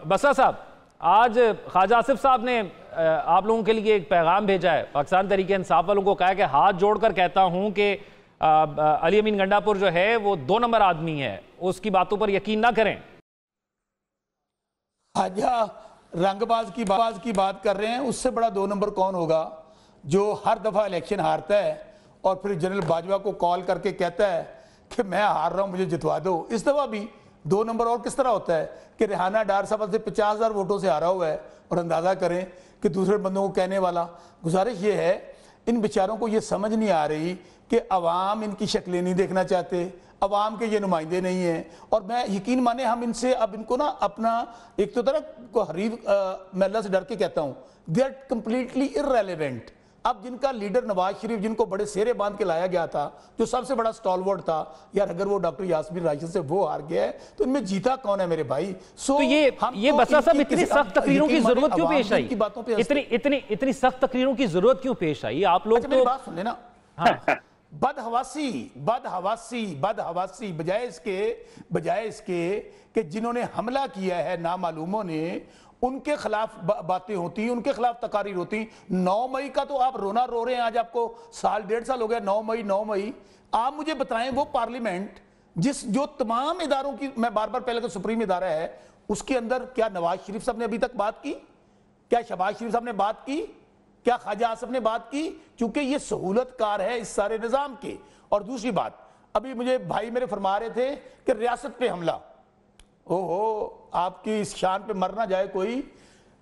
بسا صاحب، آج خواجہ آصف صاحب نے آپ لوگوں کے لیے ایک پیغام بھیجا ہے، پاکستان تحریک انصاف والوں کو کہا کہ ہاتھ جوڑ کر کہتا ہوں کہ علی امین گنڈا پور جو ہے وہ 2 نمبر آدمی ہے، اس کی باتوں پر یقین نہ کریں۔ خواجہ رنگ باز کی بات کر رہے ہیں، اس سے بڑا 2 نمبر کون ہوگا جو ہر دفعہ الیکشن ہارتا ہے اور پھر جنرل باجوہ کو کال کر کے کہتا ہے کہ میں ہار رہا ہوں مجھے جتوا دو۔ اس دفعہ بھی 2 نمبر اور کس طرح ہوتا ہے کہ ریحانہ ڈار صاحب سے 50,000 ووٹوں سے ہارا ہوا ہے، اور اندازہ کریں کہ دوسرے بندوں کو کہنے والا۔ گزارش یہ ہے ان بیچاروں کو یہ سمجھ نہیں آ رہی کہ عوام ان کی شکلیں نہیں دیکھنا چاہتے، عوام کے یہ نمائندے نہیں ہیں، اور میں یقین مانے ہم ان سے اب ان کو نا اپنا ایک تو طرح حریف میں اللہ سے ڈر کے کہتا ہوں they are completely irrelevant۔ اب جن کا لیڈر نواز شریف جن کو بڑے سیرے باندھ کے لایا گیا تھا، جو سب سے بڑا سٹالورڈ تھا، یار اگر وہ ڈاکٹر یاسمین راشد سے وہ ہار گیا ہے تو ان میں جیتا کون ہے میرے بھائی؟ تو یہ بسا صاحب اتنی سخت تقریروں کی ضرورت کیوں پیش آئی؟ اتنی سخت تقریروں کی ضرورت کیوں پیش آئی؟ آپ لوگ میری بات سن لینا۔ بدحواسی بجائے اس کے کہ جنہوں نے حملہ کیا ہے نامعلوموں نے، ان کے خلاف باتیں ہوتی، ان کے خلاف تقاریر ہوتی۔ 9 مئی کا تو آپ رونا رو رہے ہیں، آج آپ کو 1.5 سال ہو گیا۔ 9 مئی آپ مجھے بتائیں وہ پارلیمنٹ جو تمام اداروں کی، میں بار بار پہلے تو سپریم ادارہ ہے، اس کے اندر کیا نواز شریف صاحب نے ابھی تک بات کی؟ کیا شہباز شریف صاحب نے بات کی؟ کیا خواجہ آصف نے بات کی؟ چونکہ یہ سہولت کار ہے اس سارے نظام کے۔ اور دوسری بات، ابھی مجھے بھائی میرے فرما رہے تھے کہ ریاست پہ حملہ، آپ کی اس شان پہ مرنا جائے کوئی،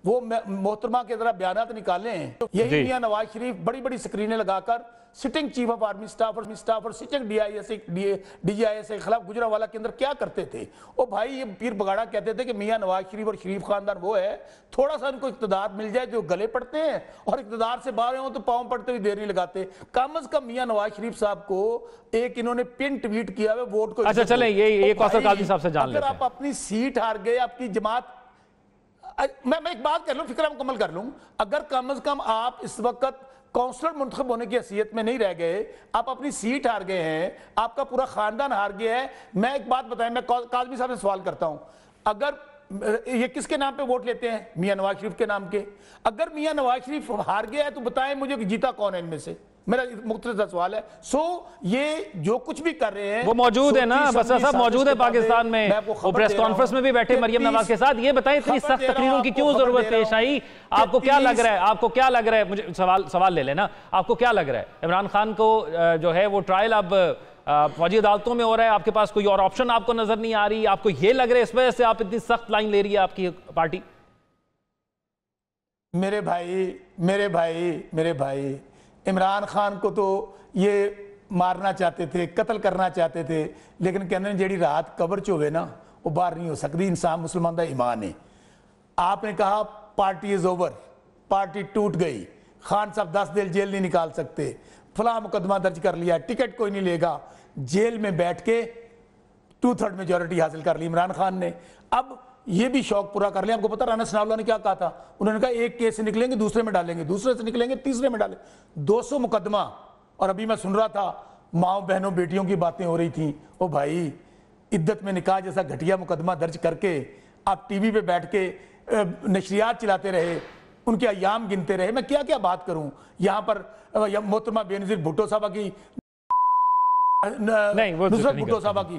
وہ محترمہ کے ذرا بیانات نکالیں۔ یہی میاں نواز شریف بڑی بڑی سکرینیں لگا کر sitting chief of army staff اور sitting D G I S کے خلاف گجرانوالہ کے اندر کیا کرتے تھے؟ بھائی یہ پیر بگاڑا کہتے تھے کہ میاں نواز شریف اور شریف خاندان وہ ہے، تھوڑا سا ان کو اقتدار مل جائے جو گلے پڑتے ہیں، اور اقتدار سے باہر ہوں تو پاؤں پڑتے ہوئے دیر نہیں لگاتے۔ کم از کم میاں نواز شریف صاحب کو ایک انہوں نے پن ٹویٹ کیا ہے ووٹ کو۔ اچھا چلیں یہ کوثر قاضی صاحب سے جان لیتے ہیں۔ اگر آپ اپنی سیٹ ہار گئے، آپ کی جماعت، میں ایک بات کر لوں، فکرہ مکمل کر لوں، اگر کم از کم آپ اس وقت کونسلر منتخب ہونے کی حیثیت میں نہیں رہ گئے، آپ اپنی سیٹ ہار گئے ہیں، آپ کا پورا خاندان ہار گیا ہے۔ میں ایک بات بتائیں، میں قاضمی صاحب سے سوال کرتا ہوں، اگر یہ کس کے نام پہ ووٹ لیتے ہیں؟ میاں نواز شریف کے نام کے۔ اگر میاں نواز شریف ہار گیا ہے تو بتائیں مجھے کہ جیتا کون ہے ان میں سے؟ میرا مختصر سوال ہے۔ یہ جو کچھ بھی کر رہے ہیں وہ موجود ہے نا، بسا صاحب موجود ہے پاکستان میں، وہ پریس کانفرنس میں بھی بیٹھے مریم نواز کے ساتھ۔ یہ بتائیں اتنی سخت تقریروں کی کیوں ضرورت پیش آئی؟ آپ کو کیا لگ رہا ہے؟ مجھے سوال لے لینا، آپ کو کیا لگ رہا ہے؟ عمران خان کو جو ہے وہ ٹرائل اب فوجی عدالتوں میں ہو رہا ہے، آپ کے پاس کوئی اور آپشن آپ کو نظر نہیں آ رہی؟ آپ کو یہ لگ رہا ہے اس وجہ سے آپ اتنی سخت لائن لے رہی ہے آپ کی پارٹی؟ میرے بھائی عمران خان کو تو یہ مارنا چاہتے تھے، قتل کرنا چاہتے تھے، لیکن کہنے جیڑی رات قبر چوے نا وہ باہر نہیں ہو سکتی۔ انسان مسلمان دا ایمان ہے۔ آپ نے کہا پارٹی از اوور، پارٹی ٹوٹ گئی، خان صاحب 10 دن جیل نہیں نکال سکتے، فلاں مقدمہ درج کر لیا، ٹکٹ کوئی نہیں لے گا، جیل میں بیٹھ کے 2/3 میجورٹی حاصل کر لی عمران خان نے۔ اب یہ بھی شوق پورا کر لیں۔ آپ کو پتہ رانا ثناء اللہ نے کیا کہا تھا؟ انہوں نے کہا ایک کیس سے نکلیں گے دوسرے میں ڈالیں گے، دوسرے سے نکلیں گے تیسرے میں ڈالیں گے، 200 مقدمہ۔ اور ابھی میں سن رہا تھا ماؤں بہنوں بیٹیوں کی باتیں ہو رہی تھیں، بھائی عدت میں نکاح جیسا گھٹیا مقدمہ درج کر کے آپ ٹی وی پہ بیٹھ کے نشریات چلاتے رہے، ان کے ایام گنتے رہے۔ میں کیا بات کروں یہاں پر؟ محترمہ بینظیر بھٹو صاحبہ کی، نصرت بھٹو صاحبہ کی،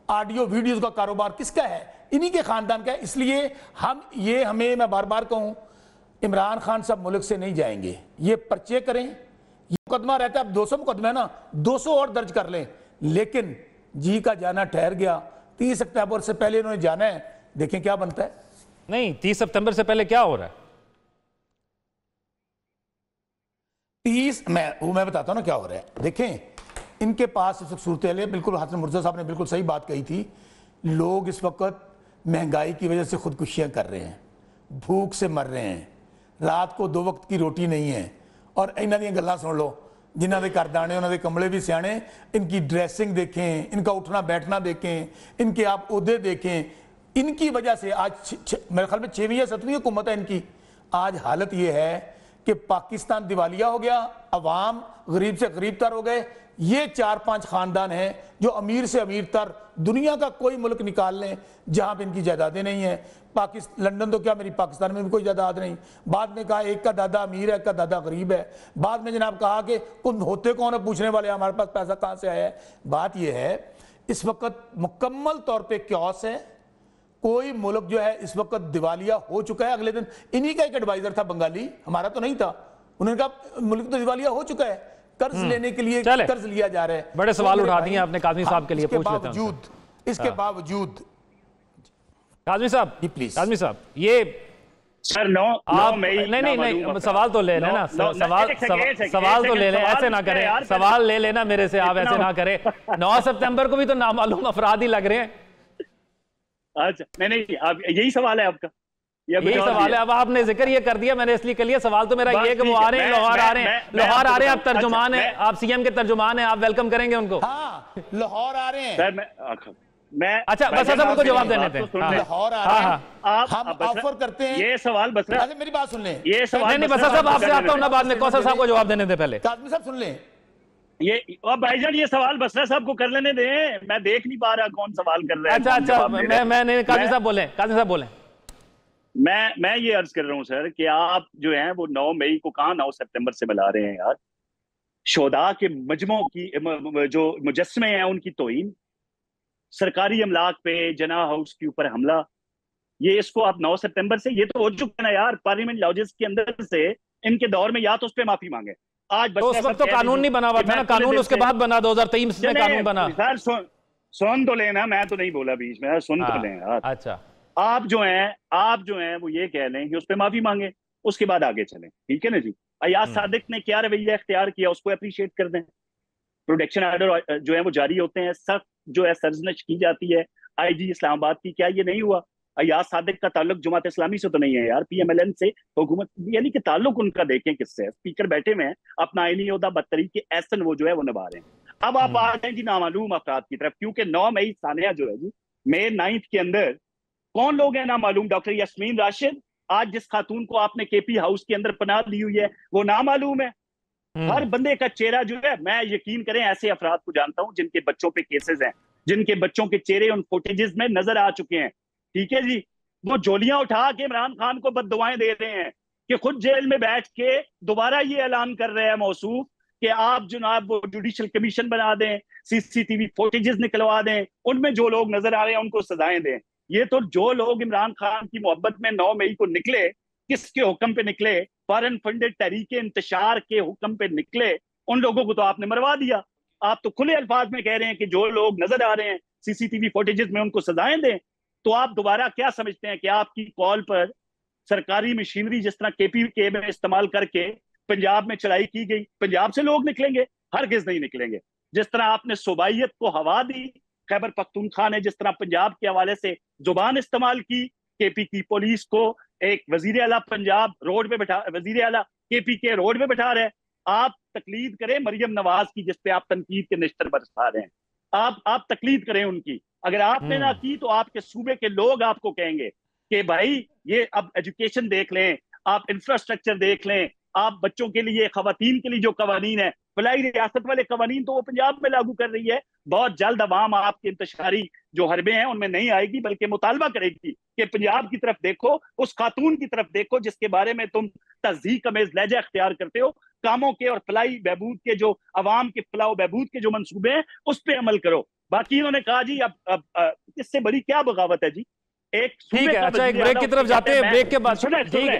آڈیو ویڈیوز کا کاروبار کس کا ہے؟ انہی کے خاندان کا ہے۔ اس لیے ہمیں میں بار بار کہوں، عمران خان صاحب ملک سے نہیں جائیں گے۔ یہ پرچے کریں، یہ مقدمہ رہتا ہے، اب 200 مقدمہ ہے نا، 200 اور درج کر لیں، لیکن جی کا جانا ٹھہر گیا۔ 30 اکتوبر سے پہلے انہوں نے جانا ہے، دیکھیں کیا بنتا ہے۔ نہیں، 30 سپتمبر سے پہلے کیا ہو رہا ہے؟ میں بتاتا ہوں نا کیا ہو رہا ہے۔ دیکھیں ان کے پاس اس وقت صورتحال ہے، بالکل حسن مرزا صاحب نے بالکل صحیح بات کہی تھی، لوگ اس وقت مہنگائی کی وجہ سے خودکشیاں کر رہے ہیں، بھوک سے مر رہے ہیں، رات کو 2 وقت کی روٹی نہیں ہے۔ اور انہاں دی گلاں سن لو، جنہاں دے گھر دانے انہاں دے کملے بھی سیانے، ان کی ڈریسنگ دیکھیں، ان کا اٹھنا بیٹھنا دیکھیں، ان کے آپ عہدے دیکھیں۔ ان کی وجہ سے آج میرے خیال میں 6ویں یا 7ویں حکومت ہے ان کی۔ آج حالت یہ ہے کہ پاکستان دیوالیہ ہو گیا، عوام غریب سے غریب تر ہو گئے۔ یہ 4-5 خاندان ہیں جو امیر سے امیر تر دنیا کا کوئی ملک نکال لیں جہاں پہ ان کی جائیدادیں نہیں ہیں. لندن تو کیا میری پاکستان میں بھی کوئی جائیداد نہیں. بعد میں کہا ایک کا دادا امیر ہے ایک کا دادا غریب ہے. بعد میں جناب کہا کہ تم ہوتے کون ہے پوچھنے والے, ہمارے پاس پیسہ کہاں سے آیا ہے. بات یہ ہے اس وقت مکمل طور پہ کیوس ہے. کوئی ملک جو ہے اس وقت دیوالیہ ہو چکا ہے. اگلے دن انہی کا ایک ایڈوائزر تھا بنگالی, ہمارا تو نہیں تھا, انہوں نے کہا ملک تو دیوالیہ ہو چکا ہے, قرض لینے کے لیے قرض لیا جا رہا ہے. بڑے سوال اٹھا دیے آپ نے کاظمی صاحب کے لیے, پوچھ لیتے ہیں اس کے باوجود کاظمی صاحب, پلیز کاظمی صاحب یہ سر نہیں سوال تو لے لیں نا, سوال تو لے لیں, ایسے نہ کریں, سوال لے لینا میرے سے, آپ ایسے نہ کریں. 9 سپتمبر کو بھی تو نامعلوم افراد ہی لگ رہے ہیں. اچھا نہیں یہی سوال ہے آپ کا, یہی سوال ہے. اب آپ نے ذکر یہ کر دیا, میں نے اس لیے کر لیا. سوال تو میرا یہ کہ وہ آ رہے ہیں, لاہور آ رہے ہیں, لاہور آ رہے ہیں, آپ ترجمان ہیں, آپ سی ایم کے ترجمان ہیں, آپ ویلکم کریں گے ان کو. ہاں لاہور آ رہے ہیں. اچھا بس صاحب ان کو جواب دینے تھے. لاہور آ رہے ہیں, ہم آفر کرتے ہیں. یہ سوال بس میری بات سن لیں. نہیں بس صاحب آپ سے آتا ہوں نا بعد میں, کوثر صاحب کو جواب دینے دے پہلے. کاظمی صاحب سن لیں. بھائی جان یہ سوال بسرا صاحب کو کر لینے دیں, میں دیکھ نہیں پا رہا کون سوال کر رہا ہے. اچھا میں نے کاظمی صاحب بولیں, کاظمی صاحب بولیں. میں یہ عرض کر رہا ہوں سر کہ آپ جو ہیں وہ 9 مئی کو کہاں 9 سپتمبر سے ملا رہے ہیں یار. شہداء کے مجموعوں کی جو مجسمے ہیں ان کی توہین, سرکاری املاک پہ جناح ہاؤس کے اوپر حملہ, یہ اس کو آپ 9 سپتمبر سے, یہ تو ہو چکا نا یار پارلیمنٹ لاجز کے اندر سے ان کے دور میں, یا تو اس پہ معافی مانگے. آج تو اس وقت تو قانون نہیں بنا ہوا تھا نا, قانون اس کے بعد بنا 2023 میں قانون بنا. سر سن تو لینا, میں تو نہیں بولا بیچ میں, سن تو لیں یار. اچھا آپ جو ہیں وہ یہ کہہ لیں کہ اس پہ معافی مانگے, اس کے بعد آگے چلیں, ٹھیک ہے نا جی. ایاز صادق نے کیا رویہ اختیار کیا اس کو اپریشیٹ کر دیں. پروٹیکشن آرڈر جو ہے وہ جاری ہوتے ہیں, سخت جو ہے سرزنش کی جاتی ہے آئی جی اسلام آباد کی, کیا یہ نہیں ہوا؟ ایاز صادق کا تعلق جماعت اسلامی سے تو نہیں ہے یار, پی ایم ایل این سے, حکومت, یعنی کہ تعلق ان کا دیکھیں کس سے. اسپیکر بیٹھے ہوئے ہیں, اپنا آئینی عہدہ بدطریق احسن وہ جو ہے وہ نبھا رہے ہیں. اب آپ آ جائیں جی نامعلوم افراد کی طرف, کیونکہ 9 مئی ثانیہ جو ہے جی مئی 9 کے اندر کون لوگ ہیں نامعلوم؟ ڈاکٹر یاسمین راشد, آج جس خاتون کو آپ نے کے پی ہاؤس کے اندر پناہ لی ہوئی ہے وہ نامعلوم ہے. ہر بندے کا چہرہ جو ہے, میں یقین کریں ایسے افراد کو جانتا ہوں جن کے بچوں پہ کیسز ہیں, جن کے بچوں کے چہرے ان فوٹیجز میں نظر آ چکے ہیں, ٹھیک ہے جی. وہ جولیاں اٹھا کے عمران خان کو بد دعائیں دے رہے ہیں کہ خود جیل میں بیٹھ کے دوبارہ یہ اعلان کر رہے ہیں موصوف کہ آپ جناب وہ جوڈیشل کمیشن بنا دیں, سی ٹی وی فوٹیجز نکلوا دیں, ان میں جو لوگ نظر آ رہے ہیں ان کو سزائیں دیں. یہ تو جو لوگ عمران خان کی محبت میں 9 مئی کو نکلے, کس کے حکم پہ نکلے؟ فارن فنڈڈ تحریک انتشار کے حکم پہ نکلے, ان لوگوں کو تو آپ نے مروا دیا. آپ تو کھلے الفاظ میں کہہ رہے ہیں کہ جو لوگ نظر آ رہے ہیں سی ٹی وی فوٹیجز میں ان کو سزائیں دیں. تو آپ دوبارہ کیا سمجھتے ہیں کہ آپ کی کال پر سرکاری مشینری جس طرح کے پی کے میں استعمال کر کے پنجاب میں چڑھائی کی گئی, پنجاب سے لوگ نکلیں گے؟ ہرگز نہیں نکلیں گے. جس طرح آپ نے صوبائیت کو ہوا دی, خیبر پختونخوا نے جس طرح پنجاب کے حوالے سے زبان استعمال کی, کے پی کی پولیس کو ایک وزیر اعلیٰ پنجاب روڈ پہ بٹھا, وزیر اعلیٰ کے پی کے روڈ پہ بٹھا رہے. آپ تقلید کریں مریم نواز کی جس پہ آپ تنقید کے نشتر برسا رہے ہیں, آپ تقلید کریں ان کی. اگر آپ نے نہ کی تو آپ کے صوبے کے لوگ آپ کو کہیں گے کہ بھائی یہ اب ایجوکیشن دیکھ لیں, آپ انفراسٹرکچر دیکھ لیں, آپ بچوں کے لیے, خواتین کے لیے جو قوانین ہیں, فلاحی ریاست والے قوانین تو وہ پنجاب میں لاگو کر رہی ہے. بہت جلد عوام آپ کے انتشاری جو حربے ہیں ان میں نہیں آئے گی, بلکہ مطالبہ کرے گی کہ پنجاب کی طرف دیکھو, اس خاتون کی طرف دیکھو جس کے بارے میں تم تہذیب امیز لہجہ اختیار کرتے ہو. کاموں کے اور فلاحی بہبود کے جو عوام کے فلاح و بہبود کے جو منصوبے ہیں اس پہ عمل کرو. باقی انہوں نے کہا جی اب اس سے بڑی کیا بغاوت ہے جی. ایک ٹھیک ہے, اچھا ایک بریک کی طرف جاتے ہیں, بریک کے بعد ٹھیک ہے